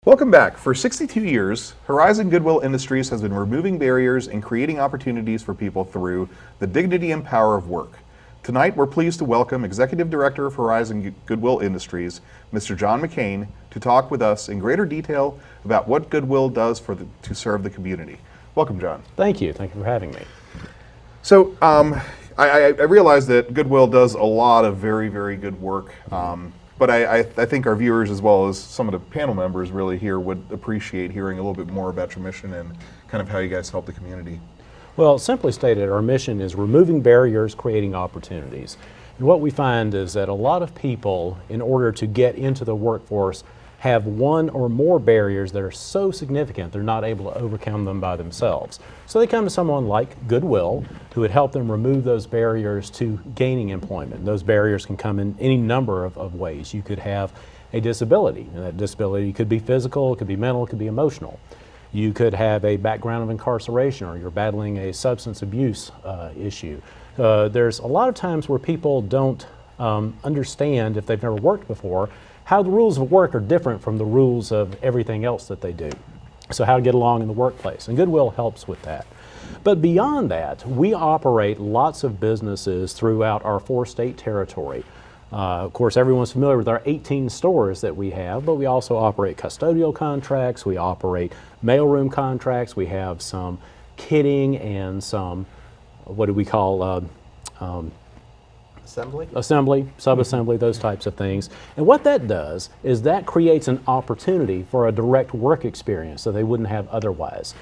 Welcome back. For 62 years, Horizon Goodwill Industries has been removing barriers and creating opportunities for people through the dignity and power of work. Tonight, we're pleased to welcome Executive Director of Horizon Goodwill Industries, Mr. John McCain, to talk with us in greater detail about what Goodwill does to serve the community. Welcome, John. Thank you. Thank you for having me. So, I realize that Goodwill does a lot of very, very good work. But I think our viewers, as well as some of the panel members really here, would appreciate hearing a little bit more about your mission and kind of how you guys help the community. Well, simply stated, our mission is removing barriers, creating opportunities. And what we find is that a lot of people, in order to get into the workforce, have one or more barriers that are so significant they're not able to overcome them by themselves. So they come to someone like Goodwill, who would help them remove those barriers to gaining employment. Those barriers can come in any number of ways. You could have a disability, and that disability could be physical, it could be mental, it could be emotional. You could have a background of incarceration, or you're battling a substance abuse issue. There's a lot of times where people don't understand, if they've never worked before, how the rules of work are different from the rules of everything else that they do. So how to get along in the workplace, and Goodwill helps with that. But beyond that, we operate lots of businesses throughout our 4-state territory. Of course, everyone's familiar with our 18 stores that we have, but we also operate custodial contracts, we operate mailroom contracts, we have some kitting and some, what do we call, Assembly, sub-assembly, those types of things. And what that does is that creates an opportunity for a direct work experience that they wouldn't have otherwise.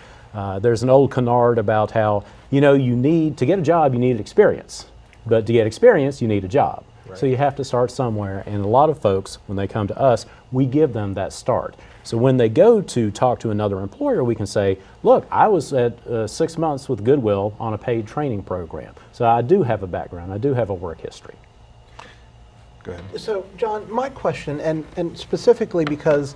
There's an old canard about how, you need, to get a job, you need experience. But to get experience, you need a job. Right. So you have to start somewhere, and a lot of folks, when they come to us, we give them that start. So when they go to talk to another employer, we can say, look, I was at 6 months with Goodwill on a paid training program. So I do have a background, I do have a work history. Go ahead. So John, my question, and specifically because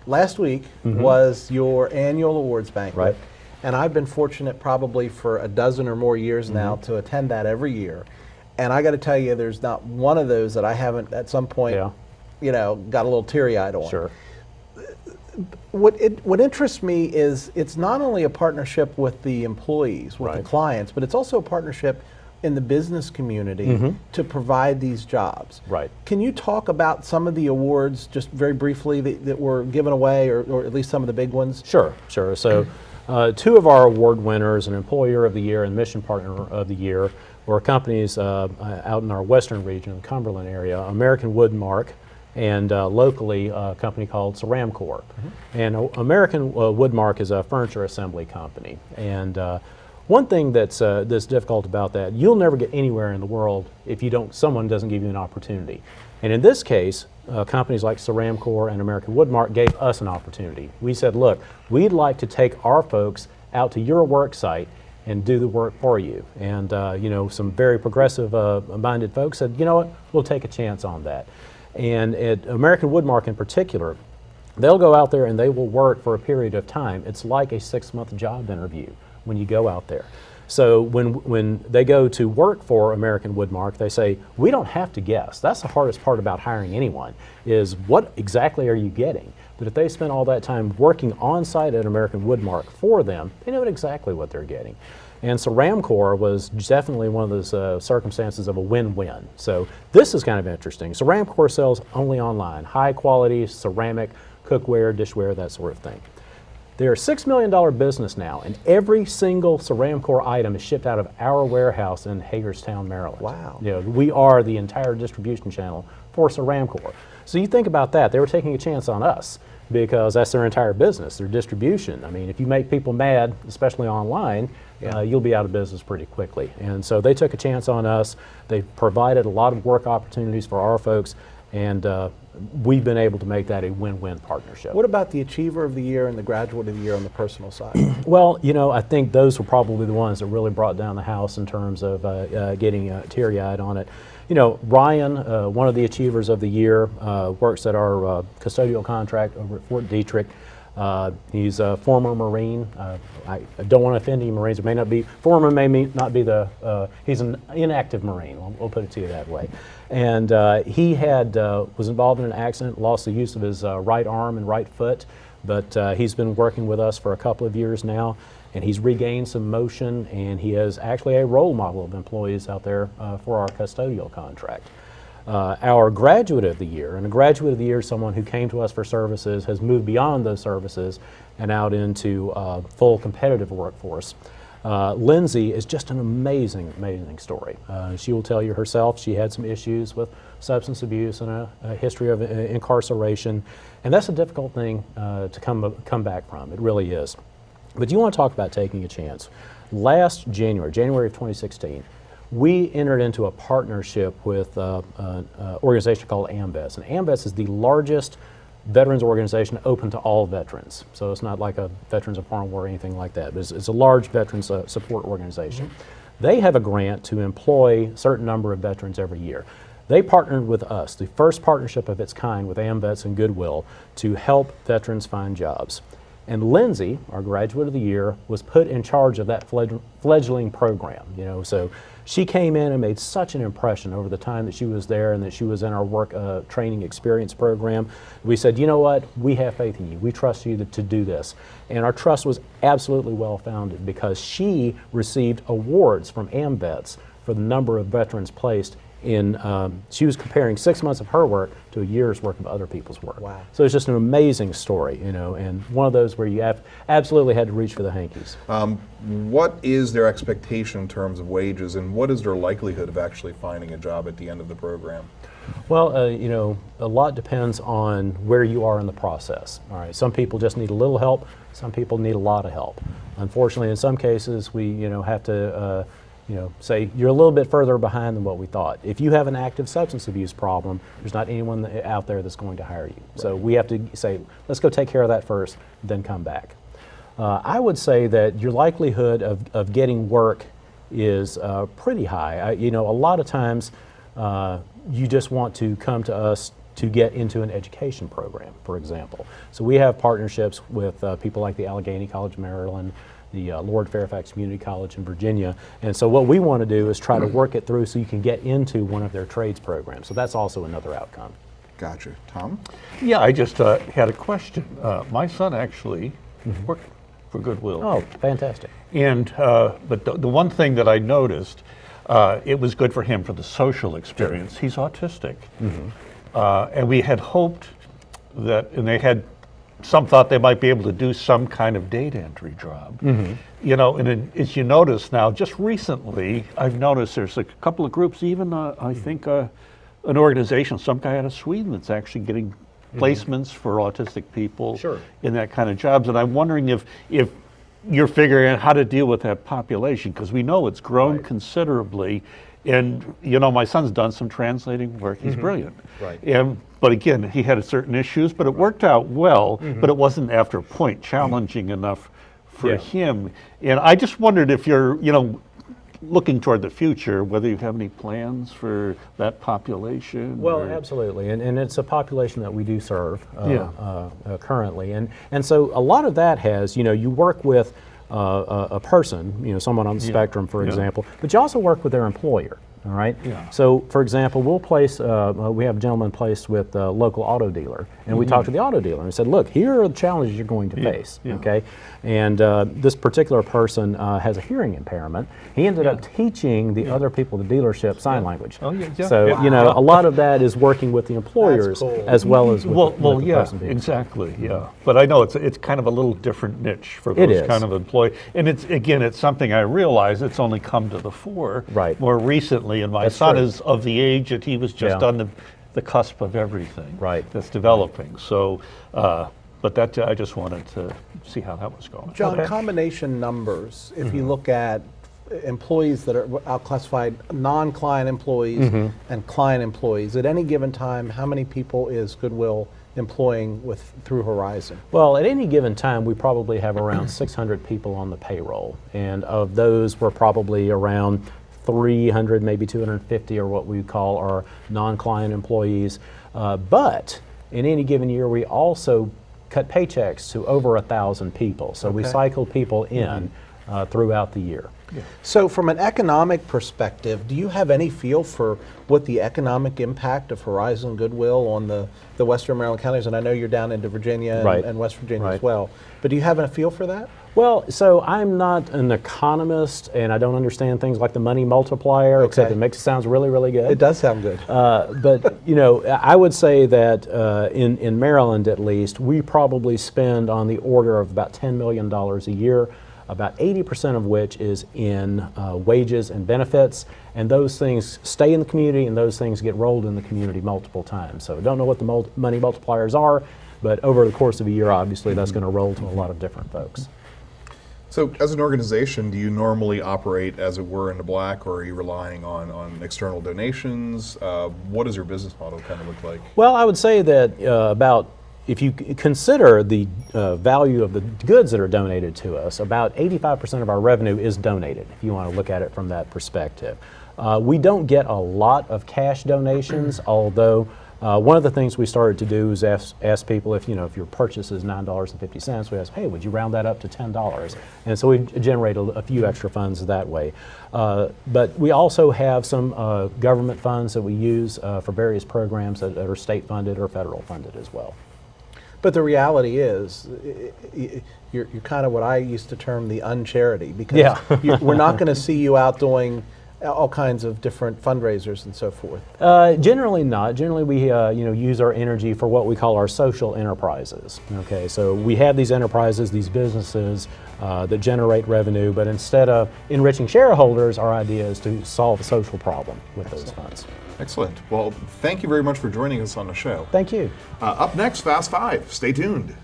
last week was your annual awards banquet. Right. And I've been fortunate probably for a dozen or more years now to attend that every year. And I got to tell you, there's not one of those that I haven't at some point, got a little teary-eyed on. Sure. What interests me is it's not only a partnership with the employees, with the clients, but it's also a partnership in the business community to provide these jobs. Right. Can you talk about some of the awards, just very briefly, that were given away, or at least some of the big ones? Sure. So 2 of our award winners, an Employer of the Year and Mission Partner of the Year, were companies out in our western region, the Cumberland area, American Woodmark, and locally a company called Rancor. And American Woodmark is a furniture assembly company. And one thing that's difficult about that, you'll never get anywhere in the world if someone doesn't give you an opportunity. And in this case, companies like Rancor and American Woodmark gave us an opportunity. We said, look, we'd like to take our folks out to your work site and do the work for you. And some very progressive minded folks said, you know what, we'll take a chance on that. And at American Woodmark in particular, they'll go out there and they will work for a period of time. It's like a 6-month job interview when you go out there. So when they go to work for American Woodmark, they say, we don't have to guess. That's the hardest part about hiring anyone, is what exactly are you getting? But if they spend all that time working on site at American Woodmark for them, they know exactly what they're getting. And so Rancor was definitely one of those circumstances of a win-win. So this is kind of interesting. So Rancor sells only online, high quality ceramic, cookware, dishware, that sort of thing. They're a $6 million business now, and every single Rancor item is shipped out of our warehouse in Hagerstown, Maryland. Wow. We are the entire distribution channel for Rancor. So you think about that, they were taking a chance on us because that's their entire business, their distribution. I mean, if you make people mad, especially online, you'll be out of business pretty quickly. And so they took a chance on us. They provided a lot of work opportunities for our folks, and we've been able to make that a win-win partnership. What about the Achiever of the Year and the Graduate of the Year on the personal side? Well, I think those were probably the ones that really brought down the house in terms of getting teary-eyed on it. Ryan, one of the Achievers of the Year, works at our custodial contract over at Fort Detrick. He's a former Marine. I don't want to offend any Marines. It may not be, former may not be he's an inactive Marine. We'll put it to you that way. And he was involved in an accident, lost the use of his right arm and right foot, but he's been working with us for a couple of years now, and he's regained some motion, and he is actually a role model of employees out there for our custodial contract. Our graduate of the year, and a graduate of the year is someone who came to us for services, has moved beyond those services and out into full competitive workforce. Lindsay is just an amazing, amazing story. She will tell you herself she had some issues with substance abuse and a history of incarceration, and that's a difficult thing to come back from. It really is. But you want to talk about taking a chance. Last January of 2016, we entered into a partnership with an organization called AMVETS, and AMVETS is the largest veterans organization open to all veterans. So it's not like a Veterans of Foreign War or anything like that. It's a large veterans support organization. They have a grant to employ a certain number of veterans every year. They partnered with us, the first partnership of its kind with AMVETS and Goodwill, to help veterans find jobs. And Lindsay, our graduate of the year, was put in charge of that fledgling program. So she came in and made such an impression over the time that she was there and that she was in our work training experience program. We said, you know what, we have faith in you. We trust you to do this. And our trust was absolutely well-founded because she received awards from AMVETS for the number of veterans placed in, she was comparing 6 months of her work to a year's work of other people's work. Wow. So it's just an amazing story, and one of those where you absolutely had to reach for the hankies. What is their expectation in terms of wages, and what is their likelihood of actually finding a job at the end of the program? Well, a lot depends on where you are in the process. All right, some people just need a little help, some people need a lot of help. Unfortunately, in some cases, we have to say you're a little bit further behind than what we thought. If you have an active substance abuse problem, there's not anyone out there that's going to hire you. Right. So we have to say, let's go take care of that first, then come back. I would say that your likelihood of getting work is pretty high. A lot of times you just want to come to us to get into an education program, for example. So we have partnerships with people like the Allegheny College of Maryland, the Lord Fairfax Community College in Virginia. And so what we want to do is try to work it through so you can get into one of their trades programs. So that's also another outcome. Gotcha. Tom? Yeah, I just had a question. My son actually worked for Goodwill. Oh, fantastic. And but the one thing that I noticed, it was good for him for the social experience. He's autistic. And we had hoped that, and they had some thought they might be able to do some kind of data entry job. And as you notice now, just recently, I've noticed there's a couple of groups, even I think an organization, some guy out of Sweden that's actually getting placements for autistic people in that kind of jobs. And I'm wondering if you're figuring out how to deal with that population, because we know it's grown considerably. And my son's done some translating work. He's brilliant. But again, he had certain issues, but it worked out well. But it wasn't, after a point, challenging enough for him. And I just wondered if you're, looking toward the future, whether you have any plans for that population. Well, absolutely, and it's a population that we do serve currently, and so a lot of that has, you work with a person, someone on the spectrum, for example, but you also work with their employer. All right. So, for example, we'll place. We have a gentleman placed with a local auto dealer, and we talked to the auto dealer and said, "Look, here are the challenges you're going to face." Okay. And this particular person has a hearing impairment. He ended up teaching the other people at the dealership sign language. So a lot of that is working with the employers as well as with the person being exactly. But I know it's kind of a little different niche for those kind of employees, and it's something I realize it's only come to the fore more recently. And my son is of the age that he was just on the cusp of everything that's developing. So, but that I just wanted to see how that was going. John, combination numbers, if you look at employees that are outclassified, non-client employees and client employees, at any given time, how many people is Goodwill employing through Horizon? Well, at any given time, we probably have around 600 people on the payroll. And of those, we're probably around 300, maybe 250 are what we call our non-client employees. But in any given year, we also cut paychecks to over 1,000 people. So we cycle people in throughout the year. So from an economic perspective, do you have any feel for what the economic impact of Horizon Goodwill on the Western Maryland counties? And I know you're down into Virginia Right. and West Virginia as Right. well. But do you have a feel for that? Well, so I'm not an economist, and I don't understand things like the money multiplier, except Okay. it makes it sound really, really good. It does sound good. But you know, I would say that in Maryland, at least, we probably spend on the order of about $10 million a year, about 80% of which is in wages and benefits, and those things stay in the community, and those things get rolled in the community multiple times. So don't know what the money multipliers are, but over the course of a year, obviously, that's going to roll to a lot of different folks. So, as an organization, do you normally operate, as it were, in the black, or are you relying on external donations? What does your business model kind of look like? Well, I would say that if you consider the value of the goods that are donated to us, about 85% of our revenue is donated, if you want to look at it from that perspective. We don't get a lot of cash donations, although one of the things we started to do is ask people if your purchase is $9.50, we ask, hey, would you round that up to $10? And so we generate a few extra funds that way. But we also have some government funds that we use for various programs that are state funded or federal funded as well. But the reality is, you're kind of what I used to term the uncharity, because we're not going to see you out doing all kinds of different fundraisers and so forth. Generally not. Generally we use our energy for what we call our social enterprises. Okay, so we have these enterprises, these businesses that generate revenue, but instead of enriching shareholders, our idea is to solve a social problem with those funds. Excellent. Well, thank you very much for joining us on the show. Thank you. Up next, Fast Five. Stay tuned.